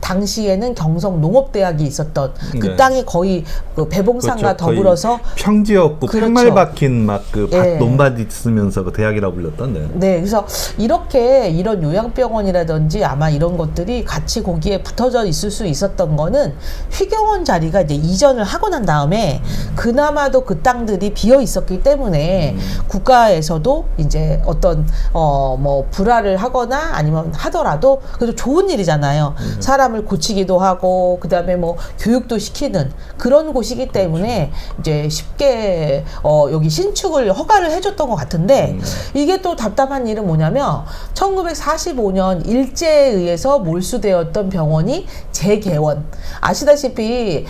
당시에는 경성농업대학이 있었던 그 네. 땅이 거의 그 배봉산과 그렇죠. 더불어서 평지였고 그렇죠. 팻말 박힌 막 그 예. 논밭 있으면서 그 대학이라고 불렀던데. 네, 그래서 이렇게 이런 요양병원이라든지 아마 이런 것들이 같이 거기에 붙어져 있을 수 있었던 거는 휘경원 자리가 이제 이전을 하고 난 다음에 그나마도 그 땅들이 비어 있었기 때문에 국가에서도 이제 어떤 뭐 불화를 하거나 아니면 하더라도 그래도 좋은 일이잖아요. 사람을 고치기도 하고 그다음에 뭐 교육도 시키는 그런 곳이기 때문에 이제 쉽게 여기 신축을 허가를 해줬던 것 같은데 이게 또 답답한 일은 뭐냐면 1945년 일제에 의해서 몰수되었던 병원이 재개원. 아시다시피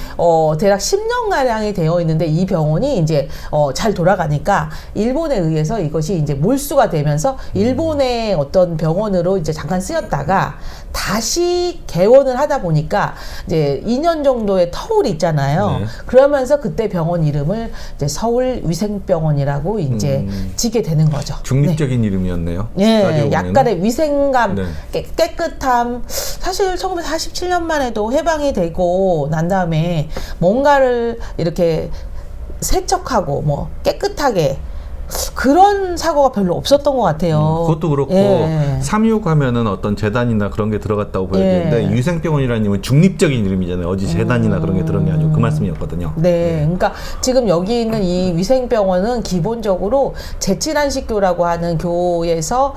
대략 10년가량이 되어 있는데 이 병원이 이제 잘 돌아가니까 일본에 의해서 이것이 이제 몰수가 되면서 일본의 어떤 병원으로 이제 잠깐 쓰였다가 다시 개원을 하다 보니까 이제 2년 정도의 터울이 있잖아요. 네. 그러면서 그때 병원 이름을 이제 서울위생병원이라고 이제 지게 되는 거죠. 중립적인 이름이었네요. 예, 따지고 보면은. 약간의 위생감, 네. 깨끗함. 사실 1947년만 해도 해방이 되고 난 다음에 뭔가를 이렇게 세척하고 뭐 깨끗하게 그런 사고가 별로 없었던 것 같아요. 그것도 그렇고 예. 3.26 하면은 어떤 재단이나 그런 게 들어갔다고 보여지는데 예. 위생병원이라는 이름은 중립적인 이름이잖아요. 어디 재단이나 그런 게 들어간 게 아니고 그 말씀이었거든요. 네, 그러니까 지금 여기 있는 이 위생병원은 기본적으로 제칠안식교라고 하는 교에서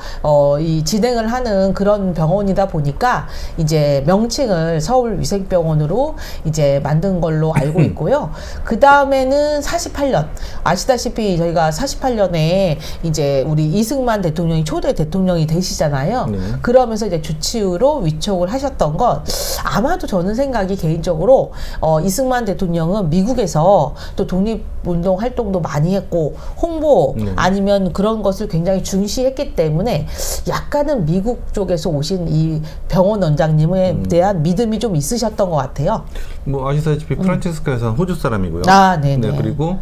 이 진행을 하는 그런 병원이다 보니까 이제 명칭을 서울위생병원으로 이제 만든 걸로 알고 있고요. 그 다음에는 48년 아시다시피 저희가 48년에 이제 우리 이승만 대통령이 초대 대통령이 되시잖아요. 네. 그러면서 이제 주치의로 위촉을 하셨던 것 아마도 저는 생각이 개인적으로 이승만 대통령은 미국에서 또 독립운동 활동도 많이 했고 홍보 아니면 그런 것을 굉장히 중시했기 때문에 약간은 미국 쪽에서 오신 이 병원 원장님에 대한 믿음이 좀 있으셨던 것 같아요. 뭐 아시다시피 프란치스카에서는 호주 사람이고요. 아, 네네. 네, 그리고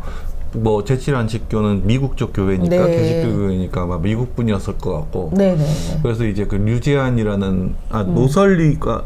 뭐 제칠안식교는 미국 쪽 교회니까 네. 개신교 교회니까 아마 미국 분이었을 것 같고. 네네. 그래서 이제 그 류제안이라는 노설리가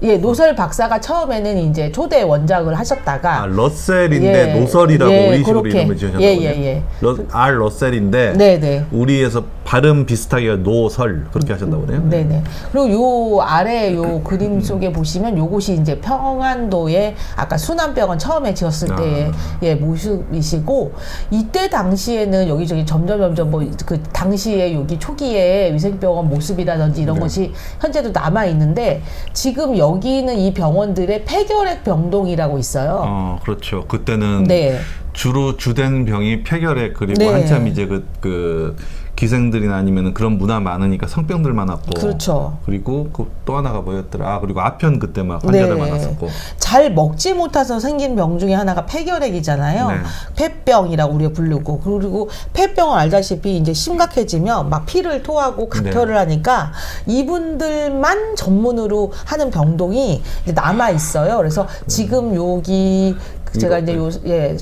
예, 노설 박사가 처음에는 이제 초대 원작을 하셨다가 러셀인데 예, 노설이라고 예, 우리식으로 그렇게. 이름을 지으셨나 예, 보네요. 예, 예. R 러셀인데 네네. 우리에서 발음 비슷하게 노설 그렇게 하셨나 보네요. 네네. 그리고 요 아래 요 그림 속에 보시면 요곳이 이제 평안도에 아까 순환병원 처음에 지었을 때의 예, 모습이시고 이때 당시에는 여기저기 점점 뭐 그 당시에 여기 초기에 위생병원 모습이라든지 이런 것이 현재도 남아 있는데 지금 여기는 이 병원들의 폐결핵 병동이라고 있어요. 그렇죠. 그때는 네. 주로 주된 병이 폐결핵 그리고 네. 한참 이제 그 기생들이나 아니면 그런 문화 많으니까 성병들 많았고 그렇죠. 그리고 또 하나가 뭐였더라. 그리고 아편 그때 막 환자들 네. 많았었고. 잘 먹지 못해서 생긴 병 중에 하나가 폐결핵이잖아요. 네. 폐병이라고 우리가 부르고 그리고 폐병은 알다시피 이제 심각해지면 막 피를 토하고 각혈을 하니까 이분들만 전문으로 하는 병동이 이제 남아 있어요. 그래서 지금 여기 제가 이제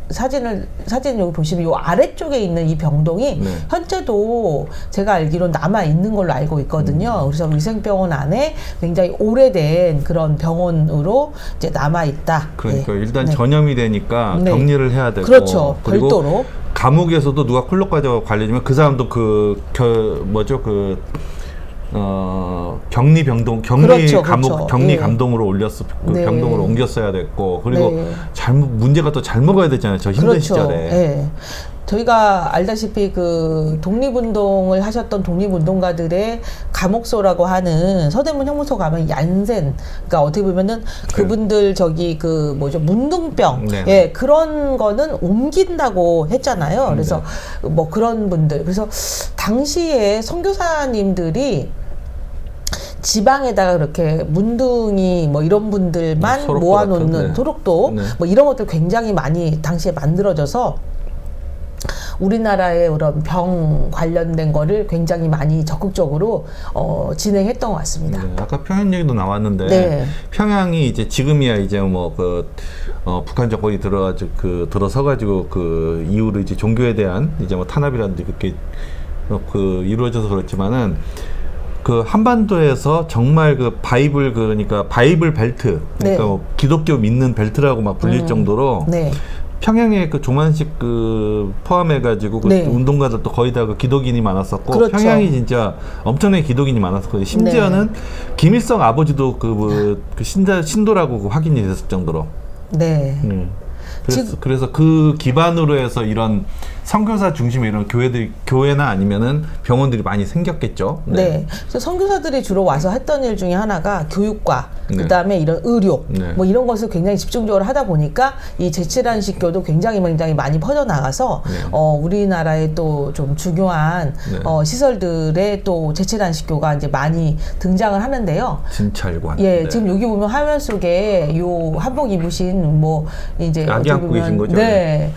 사진 여기 보시면 요 아래쪽에 있는 이 병동이 현재도 제가 알기로 남아 있는 걸로 알고 있거든요. 그래서 위생병원 안에 굉장히 오래된 그런 병원으로 이제 남아 있다. 그러니까 일단 전염이 되니까 네. 격리를 해야 되고 그렇죠. 그리고 별도로. 감옥에서도 누가 콜록 가져가 관리해주면 그 사람도 격리 병동, 그렇죠, 감옥, 그렇죠. 격리 예. 감동으로 병동으로 옮겼어야 됐고, 그리고 네. 문제가 또 잘 먹어야 되잖아요. 저 힘든 그렇죠. 시절에. 예. 저희가 알다시피 그 독립운동을 하셨던 독립운동가들의 감옥소라고 하는 서대문 형무소 가면 얀센, 그러니까 어떻게 보면은 그분들 저기 그 뭐죠 문둥병, 네. 예 그런 거는 옮긴다고 했잖아요. 그래서 뭐 그런 분들, 그래서 당시에 선교사님들이 지방에다가 그렇게 문둥이 뭐 이런 분들만 소록도 모아놓는 같은, 소록도 뭐 이런 것들 굉장히 많이 당시에 만들어져서 우리나라의 그런 병 관련된 거를 굉장히 많이 적극적으로 진행했던 것 같습니다. 네, 아까 평양 얘기도 나왔는데 네. 평양이 이제 지금이야 이제 뭐 북한 정권이 들어서가지고 그 이후로 이제 종교에 대한 이제 뭐 탄압이라든지 그렇게 이루어져서 그렇지만은 그 한반도에서 정말 그 바이블 그러니까 바이블 벨트 그러니까 네. 뭐 기독교 믿는 벨트라고 막 불릴 정도로 네. 평양에 그 조만식 그 포함해가지고 그 네. 운동가들도 거의 다 그 기독인이 많았었고 그렇죠. 평양이 진짜 엄청나게 기독인이 많았었거든요. 심지어는 김일성 아버지도 그 신도라고 그 확인이 됐을 정도로. 네. 그래서 그 기반으로 해서 이런 선교사 중심의 이런 교회나 아니면은 병원들이 많이 생겼겠죠. 네. 그래서 선교사들이 주로 와서 했던 일 중에 하나가 교육과 네. 그다음에 이런 의료 네. 뭐 이런 것을 굉장히 집중적으로 하다 보니까 이 제칠안식교도 굉장히 많이 퍼져나가서 네. 우리나라의 또 좀 중요한 네. 시설들에 또 제칠안식교가 이제 많이 등장을 하는데요. 진찰관. 예, 네. 지금 여기 보면 화면 속에 요 한복 입으신 뭐 이제 아기 안고 계신 거죠? 네,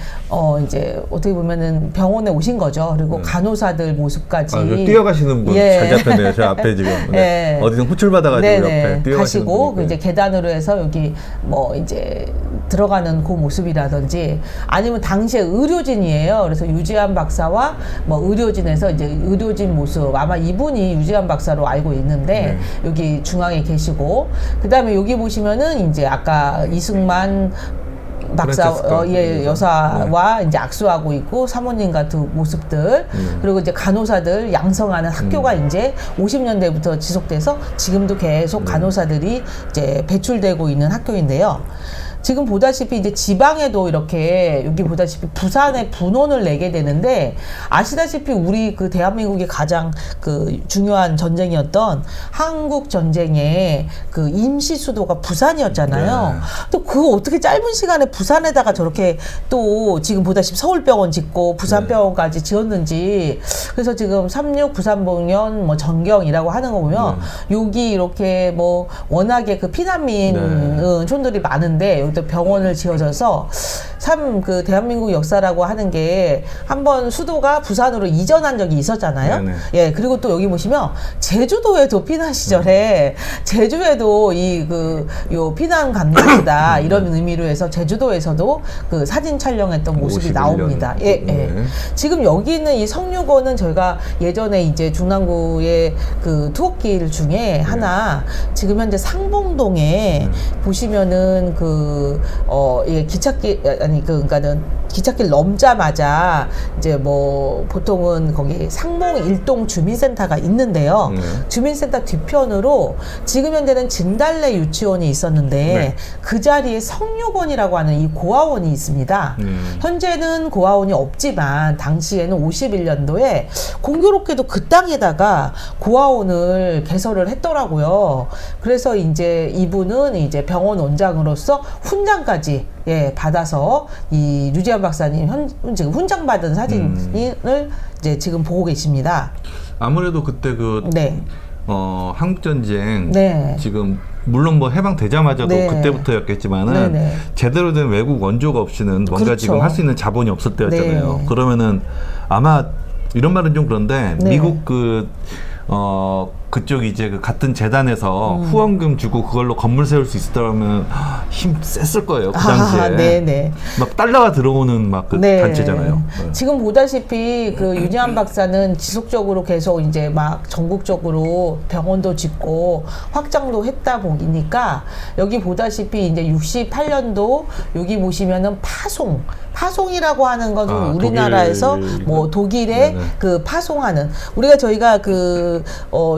이제 어떻게 보면은 병원에 오신 거죠. 그리고 네. 간호사들 모습까지 뛰어가시는 분 잘 예. 잡혔네요. 저 앞에 지금 예. 어디든 호출 받아가지고 네네. 옆에 뛰어가시는 가시고 분이 이제 계단으로 해서 여기 뭐 이제 들어가는 그 모습이라든지 아니면 당시에 의료진이에요. 그래서 유지한 박사와 뭐 의료진에서 이제 의료진 모습 아마 이분이 유지한 박사로 알고 있는데 네. 여기 중앙에 계시고 그다음에 여기 보시면은 이제 아까 이승만 박사 프란체스카 여사와 이제 악수하고 있고 사모님 같은 모습들 그리고 이제 간호사들 양성하는 학교가 이제 50년대부터 지속돼서 지금도 계속 간호사들이 이제 배출되고 있는 학교인데요. 지금 보다시피 이제 지방에도 이렇게 여기 보다시피 부산에 분원을 내게 되는데 아시다시피 우리 그 대한민국의 가장 그 중요한 전쟁이었던 한국 전쟁의 그 임시 수도가 부산이었잖아요. 네. 또 그거 어떻게 짧은 시간에 부산에다가 저렇게 또 지금 보다시피 서울병원 짓고 부산병원까지 지었는지 그래서 지금 36 부산병원 뭐 전경이라고 하는 거 보면 여기 이렇게 뭐 워낙에 그 피난민 촌들이 많은데 또 병원을 지어져서 참 그 대한민국 역사라고 하는 게 한번 수도가 부산으로 이전한 적이 있었잖아요. 네네. 예, 그리고 또 여기 보시면 제주도에도 피난 시절에 제주에도 요 피난 감염이다 이런 의미로 해서 제주도에서도 그 사진 촬영했던 모습이 51년. 나옵니다. 예, 예. 네. 지금 여기 있는 이 성류관은 저희가 예전에 이제 중랑구의 그 투어길 중에 하나 지금 현재 상봉동에 보시면은 예, 기찻길 그러니까는 기찻길 넘자마자 이제 뭐 보통은 거기 상봉 일동 주민센터가 있는데요. 주민센터 뒤편으로 지금 현재는 진달래 유치원이 있었는데 네. 그 자리에 성류관이라고 하는 이 고아원이 있습니다. 현재는 고아원이 없지만 당시에는 51년도에 공교롭게도 그 땅에다가 고아원을 개설을 했더라고요. 그래서 이제 이분은 이제 병원 원장으로서 훈장까지 받아서 이 유지한 박사님 지금 훈장 받은 사진을 이제 지금 보고 계십니다. 아무래도 그때 네. 한국전쟁 네. 지금 물론 뭐 해방되자마자도 네. 그때부터였겠지만은 네네. 제대로 된 외국 원조가 없이는 뭔가 그렇죠. 지금 할 수 있는 자본이 없을 때였잖아요. 네. 그러면은 아마 이런 말은 좀 그런데 네. 미국 그쪽 이제 그 같은 재단에서 후원금 주고 그걸로 건물 세울 수 있었다면 힘 셌을 거예요. 그 당시에. 네네. 막 달러가 들어오는 막 그 단체잖아요. 네. 지금 보다시피 그 유지한 박사는 지속적으로 계속 이제 막 전국적으로 병원도 짓고 확장도 했다 보니까 여기 보다시피 이제 68년도 여기 보시면은 파송이라고 하는 건 우리나라에서 독일. 뭐 독일에 네네. 그 파송하는 저희가 그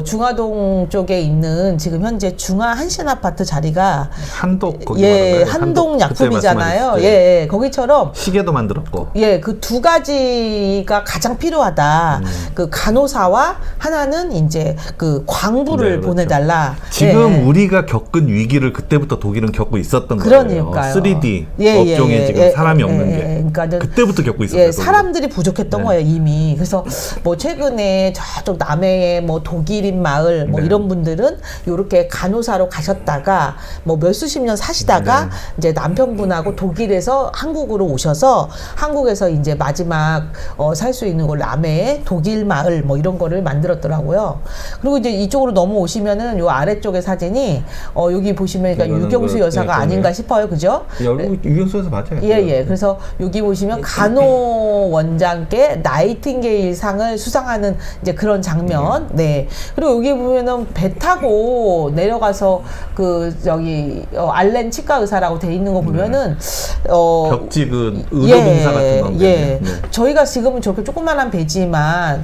중화동 쪽에 있는 지금 현재 중화 한신 아파트 자리가 한독 거기 예, 말하나요? 한동 그때 약품이잖아요. 말씀하셨죠. 예, 거기처럼 시계도 만들었고. 예, 그 두 가지가 가장 필요하다. 그 간호사와 하나는 이제 그 광부를 네, 그렇죠. 보내달라. 지금 예. 우리가 겪은 위기를 그때부터 독일은 겪고 있었던 그러니까요. 거예요. 3D 예, 업종에 예, 지금 예, 사람이 예, 없는 예, 게 그러니까는 그때부터 겪고 있었어요. 예, 사람들이 부족했던 네. 거예요 이미. 그래서 뭐 최근에 저쪽 남해에 뭐 독일인 마을 뭐 네. 이런 분들은 요렇게 간호사로 가셨다가 뭐 몇 수십 년 사시다가 네. 이제 남편분하고 독일에서 한국으로 오셔서 한국에서 이제 마지막 살 수 있는 걸 남해 독일 마을 뭐 이런 거를 만들었더라고요. 그리고 이제 이쪽으로 넘어오시면은 요 아래쪽에 사진이 여기 보시면 그러니까 이거는 유경수 그, 여사가 네, 아닌가 싶어요. 그죠? 유경수에서 맞아요. 예. 그래서 여기 보시면 간호 원장께 나이팅게일 상을 수상하는 이제 그런 장면. 네. 그리고 여기 보면은 배 타고 내려가서 그 저기 알렌 치과 의사라고 돼 있는 거 보면은 벽지 그 의료봉사 같은 건데. 예. 네. 저희가 지금은 저렇게 조그만한 배지만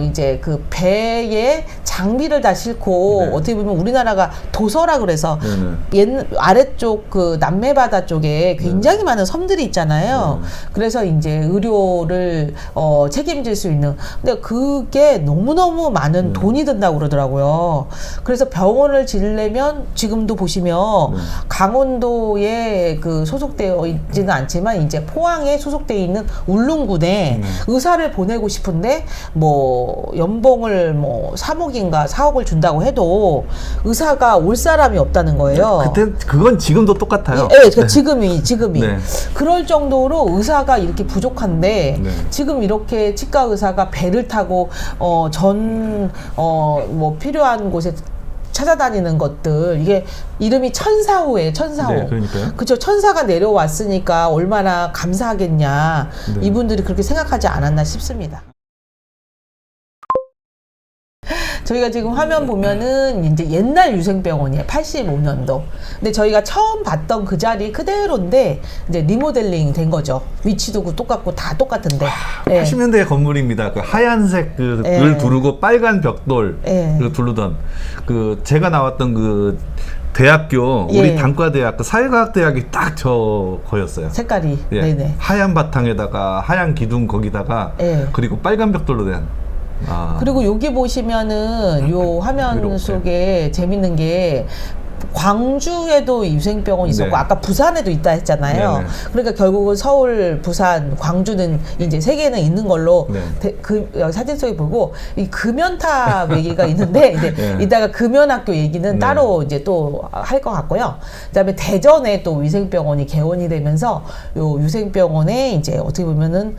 이제 그 배에 장비를 다 싣고 네. 어떻게 보면 우리나라가 도서라 그래서 네네. 아래쪽 그 남해바다 쪽에 굉장히 많은 섬들이 있잖아요. 그래서 이제 의료를 책임질 수 있는. 근데 그게 너무너무 많은 돈이 든다고 그러더라고요. 그래서 병원을 지으려면 지금도 보시면 강원도에 그 소속되어 있지는 않지만 이제 포항에 소속되어 있는 울릉군에 의사를 보내고 싶은데 뭐 연봉을 뭐 3억인가 4억을 준다고 해도 의사가 올 사람이 없다는 거예요. 그때 그건 지금도 똑같아요. 예, 그러니까 지금이 네. 그럴 정도로 의사가 이렇게 부족한데 네. 지금 이렇게 치과 의사가 배를 타고 뭐 필요한 곳에 찾아다니는 것들 이게 이름이 천사호예요. 천사호. 네, 그러니까요. 그죠. 천사가 내려왔으니까 얼마나 감사하겠냐. 네. 이분들이 그렇게 생각하지 않았나 싶습니다. 저희가 지금 화면 보면은 이제 옛날 유생병원이에요. 85년도. 근데 저희가 처음 봤던 그 자리 그대로인데 이제 리모델링 된 거죠. 위치도 똑같고 다 똑같은데. 예. 80년대 건물입니다. 그 하얀색 그 예. 을 두르고 빨간 벽돌 예. 그 두르던 그 제가 나왔던 그 대학교 예. 우리 단과대학 그 사회과학대학이 딱 저 거였어요. 색깔이. 예. 네네. 하얀 바탕에다가 하얀 기둥 거기다가 예. 그리고 빨간 벽돌로 된. 그리고 여기 보시면은 요 화면 이렇게. 속에 재밌는 게 광주에도 유생병원이 있었고 네. 아까 부산에도 있다 했잖아요. 네네. 그러니까 결국은 서울, 부산, 광주는 이제 세 개는 있는 걸로 네. 여기 사진 속에 보고 이 금연탑 얘기가 있는데 이제 네. 이따가 금연학교 얘기는 네. 따로 이제 또 할 것 같고요. 그다음에 대전에 또 위생병원이 개원이 되면서 요 유생병원에 이제 어떻게 보면은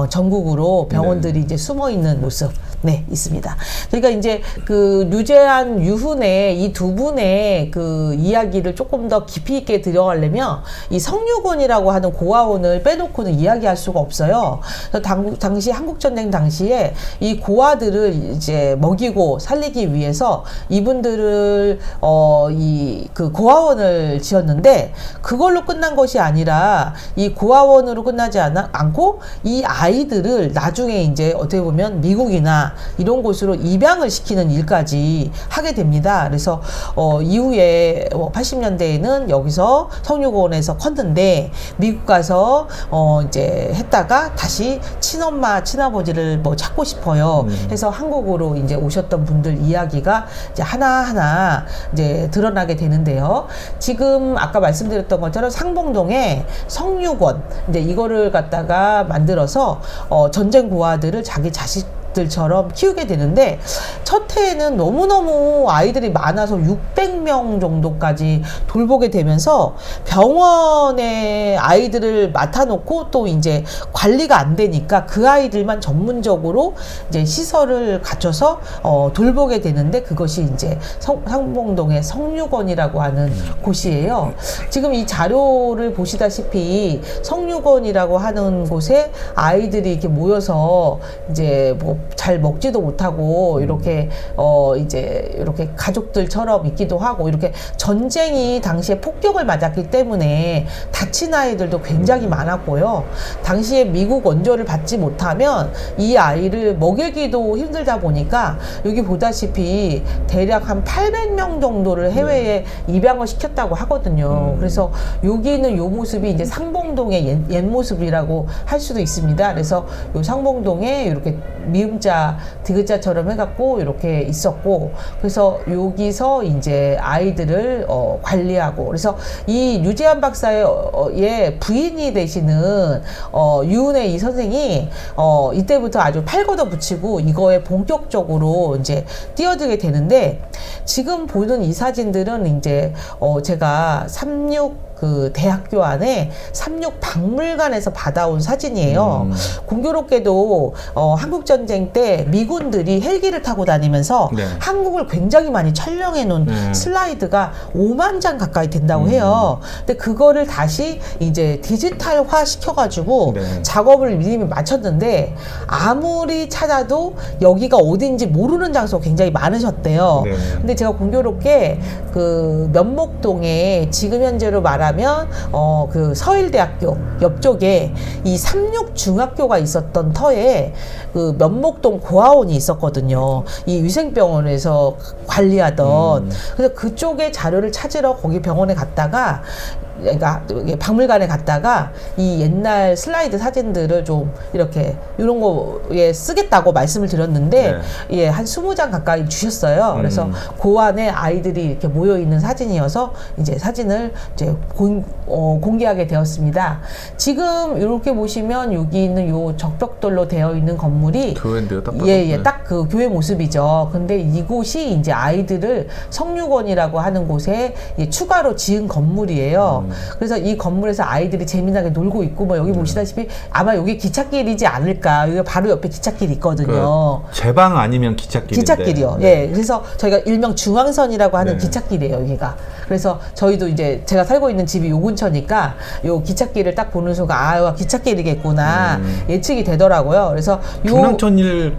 전국으로 병원들이 이제 숨어 있는 모습 네 있습니다. 그러니까 이제 그 류재한, 유훈의 이 두 분의 그 이야기를 조금 더 깊이 있게 들어가려면 이 성유곤이라고 하는 고아원을 빼놓고는 이야기할 수가 없어요. 그래서 당시 한국전쟁 당시에 이 고아들을 이제 먹이고 살리기 위해서 이분들을 이 그 고아원을 지었는데 그걸로 끝난 것이 아니라 이 고아원으로 끝나지 않고 이 아이들을 나중에 이제 어떻게 보면 미국이나 이런 곳으로 입양을 시키는 일까지 하게 됩니다. 그래서 이후에 80년대에는 여기서 성유곤에서 컸는데 미국 가서 이제 했다가 다시 친엄마, 친아버지를 뭐 찾고 싶어요. 해서 한국으로 이제 오셨던 분들 이야기가 이제 하나하나 이제 드러나게 되는데요. 지금 아까 말씀드렸던 것처럼 상봉동에 성유곤 이제 이거를 갖다가 만들어서 전쟁 고아들을 자기 자식들처럼 키우게 되는데 첫 해에는 너무너무 아이들이 많아서 600명 정도까지 돌보게 되면서 병원에 아이들을 맡아놓고 또 이제 관리가 안 되니까 그 아이들만 전문적으로 이제 시설을 갖춰서 돌보게 되는데 그것이 이제 상봉동의 성유곤이라고 하는 곳이에요. 지금 이 자료를 보시다시피 성유곤이라고 하는 곳에 아이들이 이렇게 모여서 이제 뭐 잘 먹지도 못하고 이렇게 이제 이렇게 가족들처럼 있기도 하고 이렇게 전쟁이 당시에 폭격을 맞았기 때문에 다친 아이들도 굉장히 많았고요. 당시에 미국 원조를 받지 못하면 이 아이를 먹이기도 힘들다 보니까 여기 보다시피 대략 한 800명 정도를 해외에 입양을 시켰다고 하거든요. 그래서 여기는 요 모습이 이제 상봉동의 옛 모습이라고 할 수도 있습니다. 그래서 요 상봉동에 이렇게 디귿자처럼 해갖고 이렇게 있었고, 그래서 여기서 이제 아이들을 관리하고, 그래서 이 유재한 박사의 부인이 되시는 유은혜 이 선생이 이때부터 아주 팔 걷어 붙이고 이거에 본격적으로 이제 뛰어들게 되는데, 지금 보는 이 사진들은 이제 제가 그 대학교 안에 삼육박물관에서 받아온 사진이에요. 공교롭게도 한국전쟁 때 미군들이 헬기를 타고 다니면서 네. 한국을 굉장히 많이 촬영해 놓은 슬라이드가 5만 장 가까이 된다고 해요. 근데 그거를 다시 이제 디지털화 시켜가지고 네. 작업을 미리 맞췄는데, 아무리 찾아도 여기가 어딘지 모르는 장소가 굉장히 많으셨대요. 네. 근데 제가 공교롭게 그 면목동에 지금 현재로 말하면 그 서일대학교 옆쪽에 이 삼육중학교가 있었던 터에 그 면목동 고아원이 있었거든요. 이 위생병원에서 관리하던. 그래서 그쪽에 자료를 찾으러 거기 병원에 갔다가, 그러니까 박물관에 갔다가 이 옛날 슬라이드 사진들을 좀 이렇게 이런 거에 쓰겠다고 말씀을 드렸는데, 네. 예, 한 20장 가까이 주셨어요. 그래서 그 안에 아이들이 이렇게 모여 있는 사진이어서 이제 사진을 이제 공개하게 되었습니다. 지금 이렇게 보시면 여기 있는 요 적벽돌로 되어 있는 건물이 교회인데요, 딱 봐도. 예, 딱 그 교회 모습이죠. 근데 이곳이 이제 아이들을 성육원이라고 하는 곳에 추가로 지은 건물이에요. 그래서 이 건물에서 아이들이 재미나게 놀고 있고, 뭐 여기 보시다시피 아마 여기 기찻길이지 않을까. 여기 바로 옆에 기찻길이 있거든요. 그 제방 아니면 기찻길인데. 기찻길이요. 네. 예. 그래서 저희가 일명 중앙선이라고 하는 네. 기찻길이에요, 여기가. 그래서 저희도 이제 제가 살고 있는 집이 요 근처니까 요 기찻길을 딱 보는 순간, 아, 기찻길이겠구나 예측이 되더라고요. 그래서 요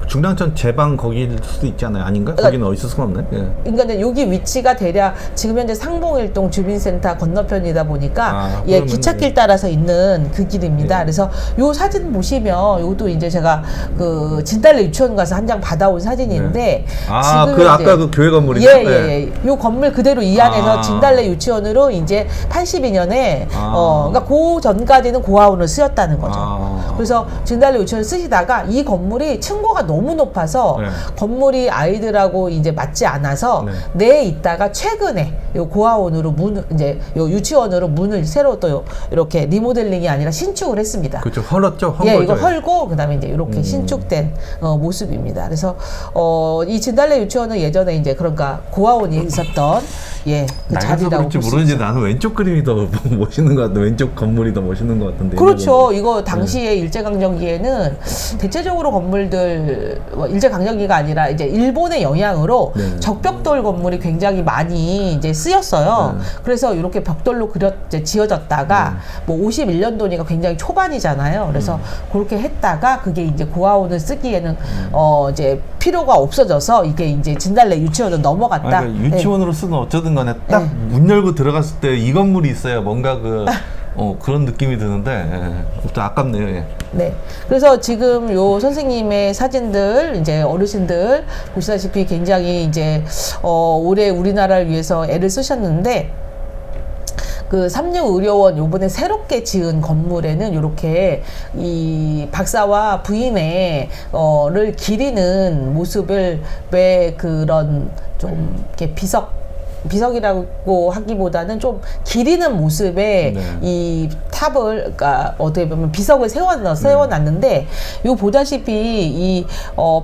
중랑천 제방 거기일 수도 있잖아요. 아닌가? 거기는 어디 있을 수가 없네. 예. 그러니까 여기 위치가 대략 지금 현재 상봉일동 주민센터 건너편이다 보니까 예, 기찻길 따라서 있는 그 길입니다. 예. 그래서 요 사진 보시면 요것도 이제 제가 그 진달래 유치원 가서 한 장 받아온 사진인데, 지금 그 아까 이제 그 교회 건물이죠? 예, 예, 예. 요 건물 그대로 이 안에서 진달래 유치원으로 이제 82년에 그러니까 그 전까지는 고아원을 쓰였다는 거죠. 그래서 진달래 유치원을 쓰시다가 이 건물이 층고가 너무 높아서 네. 건물이 아이들하고 이제 맞지 않아서 내에 있다가 최근에 요 고아원으로 이제 요 유치원으로 문을 새로 또 이렇게 리모델링이 아니라 신축을 했습니다. 그렇죠. 헐었죠. 예, 이거 헐고 그다음에 이제 이렇게 신축된 모습입니다. 그래서 이 진달래 유치원은 예전에 이제 그러니까 고아원이 있었던 그 자리라고 볼지 볼 수 모르는지 있어요. 나는 왼쪽 그림이 더 멋있는 것 같아. 왼쪽 건물이 더 멋있는 것 같은데. 그렇죠. 이거 당시에 일제강점기에는 대체적으로 건물들, 일제강점기가 아니라 이제 일본의 영향으로 적벽돌 건물이 굉장히 많이 이제 쓰였어요. 그래서 이렇게 벽돌로 이제 지어졌다가 뭐 51년도니까 굉장히 초반이잖아요. 그래서 그렇게 했다가 그게 이제 고아원을 쓰기에는 이제 필요가 없어져서 이게 이제 진달래 유치원으로 넘어갔다. 그러니까 유치원으로 쓰든 어쩌든 간에 딱 문 열고 들어갔을 때 이 건물이 있어야 뭔가 그런 느낌이 드는데, 좀 아깝네요. 예. 네. 그래서 지금 요 선생님의 사진들, 이제 어르신들 보시다시피 굉장히 이제 올해 우리나라를 위해서 애를 쓰셨는데, 그 삼육의료원 요번에 새롭게 지은 건물에는 이렇게 이 박사와 부인의 를 기리는 모습을, 왜 그런 좀 이렇게 비석이라고 하기보다는 좀 기리는 모습에 이 탑을, 그러니까 어떻게 보면 비석을 세워놨는데, 요 보다시피 이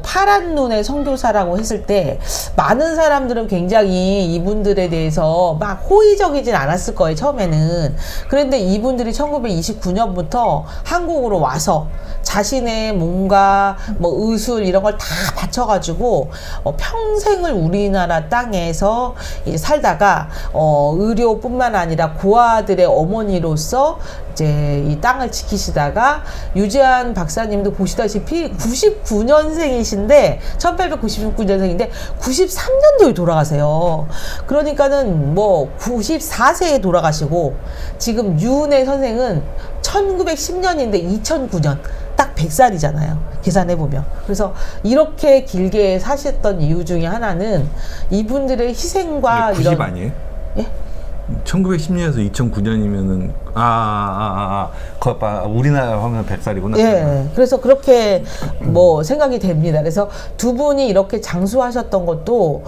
파란 눈의 선교사라고 했을 때 많은 사람들은 굉장히 이분들에 대해서 막 호의적이진 않았을 거예요, 처음에는. 그런데 이분들이 1929년부터 한국으로 와서 자신의 뭔가 뭐 의술 이런 걸 다 바쳐가지고 평생을 우리나라 땅에서 이제 살다가 의료뿐만 아니라 고아들의 어머니로서 이제 이 땅을 지키시다가, 유재한 박사님도 보시다시피 99년생이신데 1899년생인데 93년도에 돌아가세요. 그러니까는 뭐 94세에 돌아가시고, 지금 유은혜 선생은 1910년인데 2009년 딱 100살이잖아요. 계산해보면. 그래서 이렇게 길게 사셨던 이유 중에 하나는 이분들의 희생과 90 이런. 아니에요? 예? 1910년에서 2009년이면은 우리나라 하면 100살이구나. 예, 그래서 그렇게 뭐 생각이 됩니다. 그래서 두 분이 이렇게 장수하셨던 것도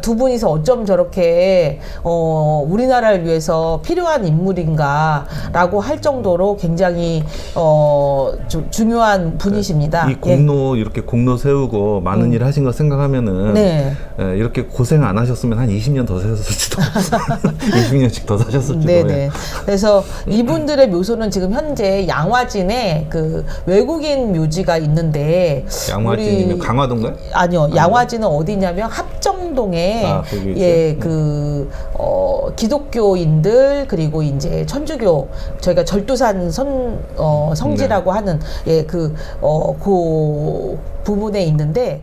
두 분이서 어쩜 저렇게 우리나라를 위해서 필요한 인물인가라고 할 정도로 굉장히 중요한 분이십니다. 이 공로 이렇게 공로 세우고 많은 일 하신 거 생각하면은 네. 이렇게 고생 안 하셨으면 한 20년 더 사셨을지도 20년씩 더 사셨을지도. 네네. 그래서 이분들의 묘소는 지금 현재 양화진에 그 외국인 묘지가 있는데 양화진이면 강화도인가요? 아니요. 양화진은 어디냐면 합정동에 거기 예, 기독교인들 그리고 이제 천주교 저희가 절두산 성지라고 하는 예, 그 부분에 있는데